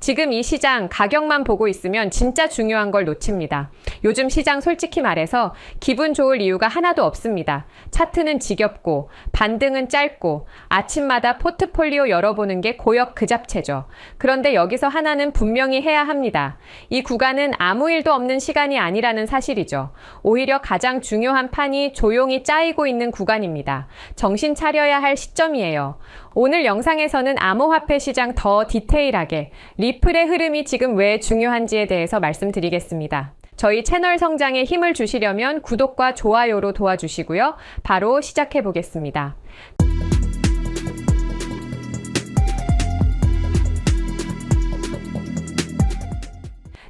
지금 이 시장 가격만 보고 있으면 진짜 중요한 걸 놓칩니다. 요즘 시장 솔직히 말해서 기분 좋을 이유가 하나도 없습니다. 차트는 지겹고 반등은 짧고 아침마다 포트폴리오 열어보는 게 고역 그 잡채죠. 그런데 여기서 하나는 분명히 해야 합니다. 이 구간은 아무 일도 없는 시간이 아니라는 사실이죠. 오히려 가장 중요한 판이 조용히 짜이고 있는 구간입니다. 정신 차려야 할 시점이에요. 오늘 영상에서는 암호화폐 시장 더 디테일하게 리플의 흐름이 지금 왜 중요한지에 대해서 말씀드리겠습니다. 저희 채널 성장에 힘을 주시려면 구독과 좋아요로 도와주시고요. 바로 시작해 보겠습니다.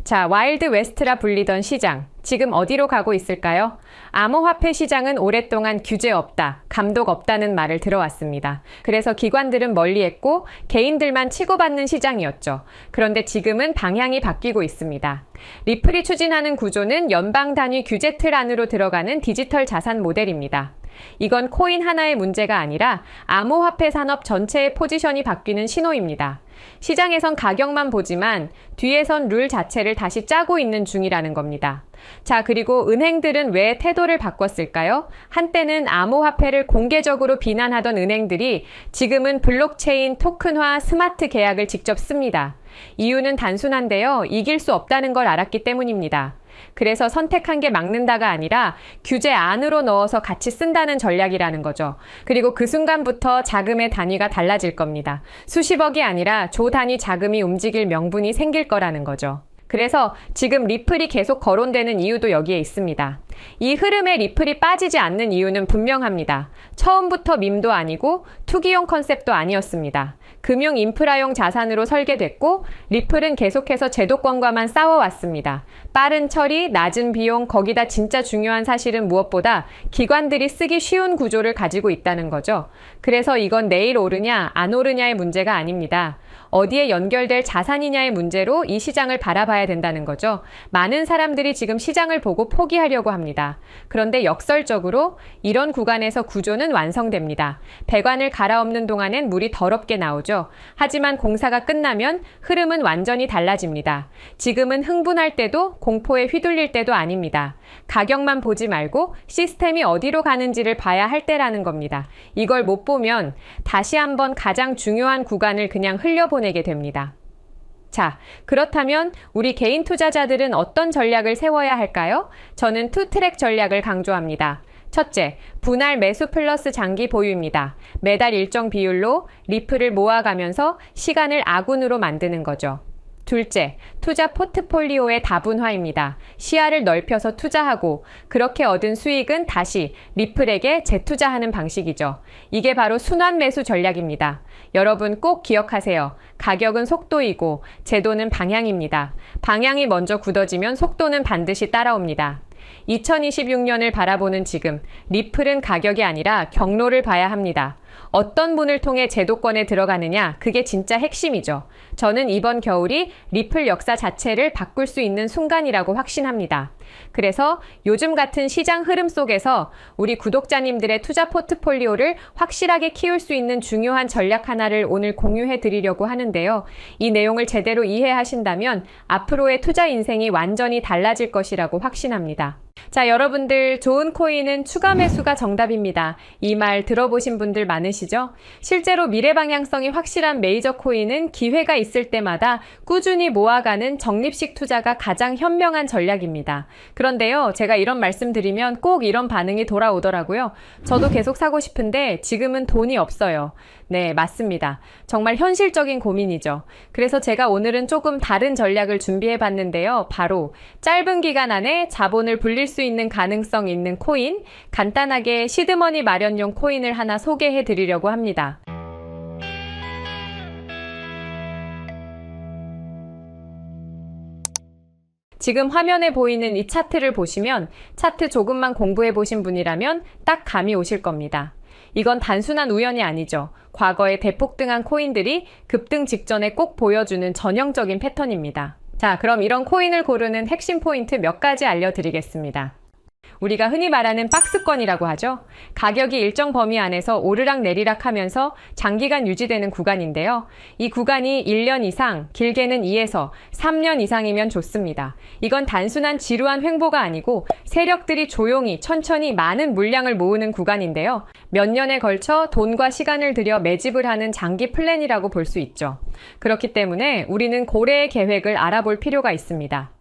자, 와일드 웨스트라 불리던 시장, 지금 어디로 가고 있을까요? 암호화폐 시장은 오랫동안 규제 없다, 감독 없다는 말을 들어왔습니다. 그래서 기관들은 멀리했고 개인들만 치고받는 시장이었죠. 그런데 지금은 방향이 바뀌고 있습니다. 리플이 추진하는 구조는 연방 단위 규제 틀 안으로 들어가는 디지털 자산 모델입니다. 이건 코인 하나의 문제가 아니라 암호화폐 산업 전체의 포지션이 바뀌는 신호입니다. 시장에선 가격만 보지만 뒤에선 룰 자체를 다시 짜고 있는 중이라는 겁니다. 자, 그리고 은행들은 왜 태도를 바꿨을까요? 한때는 암호화폐를 공개적으로 비난하던 은행들이 지금은 블록체인, 토큰화, 스마트 계약을 직접 씁니다. 이유는 단순한데요. 이길 수 없다는 걸 알았기 때문입니다. 그래서 선택한 게 막는다가 아니라 규제 안으로 넣어서 같이 쓴다는 전략이라는 거죠. 그리고 그 순간부터 자금의 단위가 달라질 겁니다. 수십억이 아니라 조 단위 자금이 움직일 명분이 생길 거라는 거죠. 그래서 지금 리플이 계속 거론되는 이유도 여기에 있습니다. 이 흐름에 리플이 빠지지 않는 이유는 분명합니다. 처음부터 밈도 아니고 투기용 컨셉도 아니었습니다. 금융 인프라용 자산으로 설계됐고 리플은 계속해서 제도권과만 싸워왔습니다. 빠른 처리, 낮은 비용, 거기다 진짜 중요한 사실은 무엇보다 기관들이 쓰기 쉬운 구조를 가지고 있다는 거죠. 그래서 이건 내일 오르냐 안 오르냐의 문제가 아닙니다. 어디에 연결될 자산이냐의 문제로 이 시장을 바라봐야 된다는 거죠. 많은 사람들이 지금 시장을 보고 포기하려고 합니다. 그런데 역설적으로 이런 구간에서 구조는 완성됩니다. 배관을 갈아엎는 동안엔 물이 더럽게 나오죠. 하지만 공사가 끝나면 흐름은 완전히 달라집니다. 지금은 흥분할 때도 공포에 휘둘릴 때도 아닙니다. 가격만 보지 말고 시스템이 어디로 가는지를 봐야 할 때라는 겁니다. 이걸 못 보면 다시 한번 가장 중요한 구간을 그냥 흘려보내게 됩니다. 자, 그렇다면 우리 개인 투자자들은 어떤 전략을 세워야 할까요? 저는 투트랙 전략을 강조합니다. 첫째, 분할 매수 플러스 장기 보유입니다. 매달 일정 비율로 리플을 모아가면서 시간을 아군으로 만드는 거죠. 둘째, 투자 포트폴리오의 다분화입니다. 시야를 넓혀서 투자하고 그렇게 얻은 수익은 다시 리플에게 재투자하는 방식이죠. 이게 바로 순환 매수 전략입니다. 여러분 꼭 기억하세요. 가격은 속도이고 제도는 방향입니다. 방향이 먼저 굳어지면 속도는 반드시 따라옵니다. 2026년을 바라보는 지금, 리플은 가격이 아니라 경로를 봐야 합니다. 어떤 문을 통해 제도권에 들어가느냐, 그게 진짜 핵심이죠. 저는 이번 겨울이 리플 역사 자체를 바꿀 수 있는 순간이라고 확신합니다. 그래서 요즘 같은 시장 흐름 속에서 우리 구독자님들의 투자 포트폴리오를 확실하게 키울 수 있는 중요한 전략 하나를 오늘 공유해 드리려고 하는데요. 이 내용을 제대로 이해하신다면 앞으로의 투자 인생이 완전히 달라질 것이라고 확신합니다. 자, 여러분들 좋은 코인은 추가 매수가 정답입니다. 이 말 들어보신 분들 많으시죠? 실제로 미래 방향성이 확실한 메이저 코인은 기회가 있을 때마다 꾸준히 모아가는 적립식 투자가 가장 현명한 전략입니다. 그런데요, 제가 이런 말씀 드리면 꼭 이런 반응이 돌아오더라고요. 저도 계속 사고 싶은데 지금은 돈이 없어요. 네, 맞습니다. 정말 현실적인 고민이죠. 그래서 제가 오늘은 조금 다른 전략을 준비해 봤는데요. 바로 짧은 기간 안에 자본을 불릴 수 있는 가능성 있는 코인, 간단하게 시드머니 마련용 코인을 하나 소개해 드리려고 합니다. 지금 화면에 보이는 이 차트를 보시면 차트 조금만 공부해 보신 분이라면 딱 감이 오실 겁니다. 이건 단순한 우연이 아니죠. 과거에 대폭등한 코인들이 급등 직전에 꼭 보여주는 전형적인 패턴입니다. 자, 그럼 이런 코인을 고르는 핵심 포인트 몇 가지 알려드리겠습니다. 우리가 흔히 말하는 박스권이라고 하죠. 가격이 일정 범위 안에서 오르락내리락 하면서 장기간 유지되는 구간인데요. 이 구간이 1년 이상, 길게는 2에서 3년 이상이면 좋습니다. 이건 단순한 지루한 횡보가 아니고 세력들이 조용히 천천히 많은 물량을 모으는 구간인데요. 몇 년에 걸쳐 돈과 시간을 들여 매집을 하는 장기 플랜이라고 볼 수 있죠. 그렇기 때문에 우리는 고래의 계획을 알아볼 필요가 있습니다.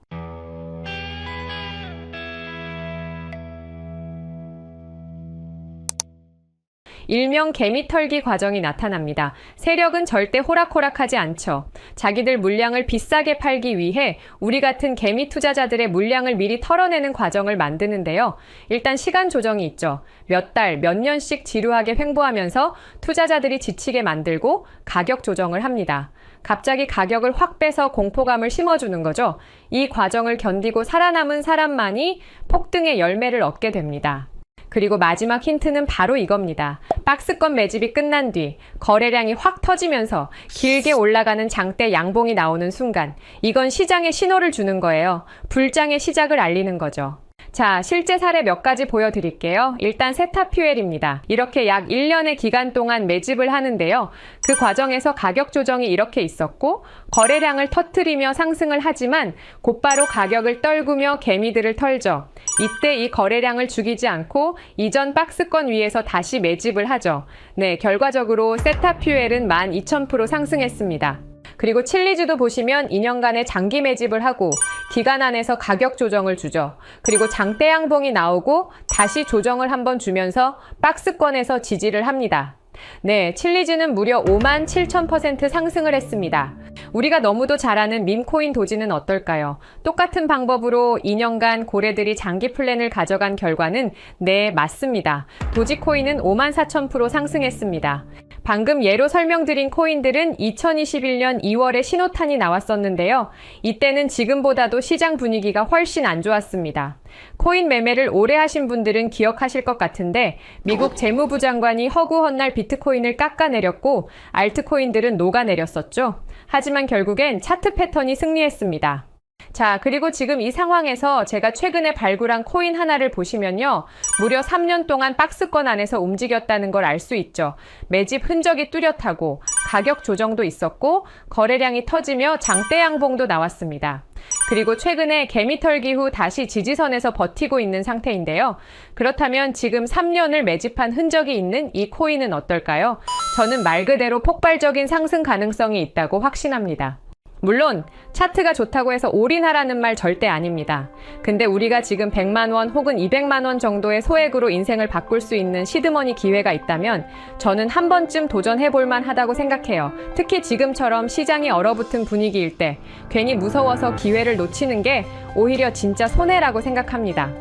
일명 개미털기 과정이 나타납니다. 세력은 절대 호락호락하지 않죠. 자기들 물량을 비싸게 팔기 위해 우리 같은 개미 투자자들의 물량을 미리 털어내는 과정을 만드는데요. 일단 시간 조정이 있죠. 몇 달, 몇 년씩 지루하게 횡보하면서 투자자들이 지치게 만들고 가격 조정을 합니다. 갑자기 가격을 확 빼서 공포감을 심어주는 거죠. 이 과정을 견디고 살아남은 사람만이 폭등의 열매를 얻게 됩니다. 그리고 마지막 힌트는 바로 이겁니다. 박스권 매집이 끝난 뒤 거래량이 확 터지면서 길게 올라가는 장대 양봉이 나오는 순간 이건 시장에 신호를 주는 거예요. 불장의 시작을 알리는 거죠. 자, 실제 사례 몇 가지 보여드릴게요. 일단 세타퓨엘입니다. 이렇게 약 1년의 기간 동안 매집을 하는데요. 그 과정에서 가격 조정이 이렇게 있었고 거래량을 터뜨리며 상승을 하지만 곧바로 가격을 떨구며 개미들을 털죠. 이때 이 거래량을 죽이지 않고 이전 박스권 위에서 다시 매집을 하죠. 네, 결과적으로 세타퓨엘은 12,000% 상승했습니다. 그리고 칠리주도 보시면 2년간의 장기 매집을 하고 기간 안에서 가격 조정을 주죠. 그리고 장대 양봉이 나오고 다시 조정을 한번 주면서 박스권에서 지지를 합니다. 네, 칠리주는 무려 57,000% 상승을 했습니다. 우리가 너무도 잘 아는 밈코인 도지는 어떨까요? 똑같은 방법으로 2년간 고래들이 장기 플랜을 가져간 결과는 네, 맞습니다. 도지코인은 54,000% 상승했습니다. 방금 예로 설명드린 코인들은 2021년 2월에 신호탄이 나왔었는데요. 이때는 지금보다도 시장 분위기가 훨씬 안 좋았습니다. 코인 매매를 오래 하신 분들은 기억하실 것 같은데 미국 재무부 장관이 허구헌날 비트코인을 깎아내렸고 알트코인들은 녹아내렸었죠. 하지만 결국엔 차트 패턴이 승리했습니다. 자, 그리고 지금 이 상황에서 제가 최근에 발굴한 코인 하나를 보시면요. 무려 3년 동안 박스권 안에서 움직였다는 걸 알 수 있죠. 매집 흔적이 뚜렷하고 가격 조정도 있었고 거래량이 터지며 장대 양봉도 나왔습니다. 그리고 최근에 개미털기 후 다시 지지선에서 버티고 있는 상태인데요. 그렇다면 지금 3년을 매집한 흔적이 있는 이 코인은 어떨까요? 저는 말 그대로 폭발적인 상승 가능성이 있다고 확신합니다. 물론 차트가 좋다고 해서 올인하라는 말 절대 아닙니다. 근데 우리가 지금 100만 원 혹은 200만 원 정도의 소액으로 인생을 바꿀 수 있는 시드머니 기회가 있다면 저는 한 번쯤 도전해볼 만하다고 생각해요. 특히 지금처럼 시장이 얼어붙은 분위기일 때 괜히 무서워서 기회를 놓치는 게 오히려 진짜 손해라고 생각합니다.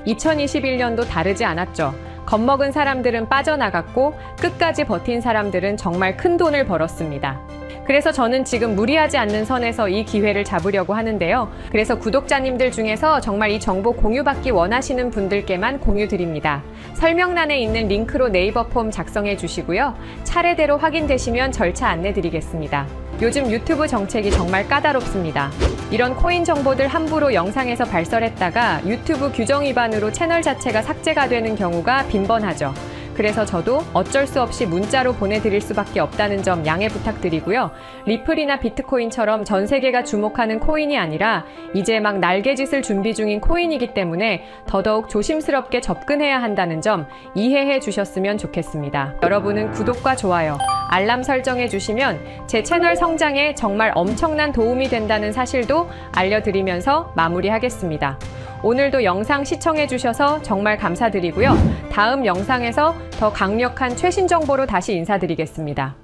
2021년도 다르지 않았죠. 겁먹은 사람들은 빠져나갔고 끝까지 버틴 사람들은 정말 큰 돈을 벌었습니다. 그래서 저는 지금 무리하지 않는 선에서 이 기회를 잡으려고 하는데요. 그래서 구독자님들 중에서 정말 이 정보 공유받기 원하시는 분들께만 공유드립니다. 설명란에 있는 링크로 네이버 폼 작성해 주시고요. 차례대로 확인되시면 절차 안내 드리겠습니다. 요즘 유튜브 정책이 정말 까다롭습니다. 이런 코인 정보들 함부로 영상에서 발설했다가 유튜브 규정 위반으로 채널 자체가 삭제가 되는 경우가 빈번하죠. 그래서 저도 어쩔 수 없이 문자로 보내드릴 수밖에 없다는 점 양해 부탁드리고요. 리플이나 비트코인처럼 전 세계가 주목하는 코인이 아니라 이제 막 날개짓을 준비 중인 코인이기 때문에 더더욱 조심스럽게 접근해야 한다는 점 이해해 주셨으면 좋겠습니다. 여러분은 구독과 좋아요, 알람 설정해 주시면 제 채널 성장에 정말 엄청난 도움이 된다는 사실도 알려드리면서 마무리하겠습니다. 오늘도 영상 시청해 주셔서 정말 감사드리고요. 다음 영상에서 더 강력한 최신 정보로 다시 인사드리겠습니다.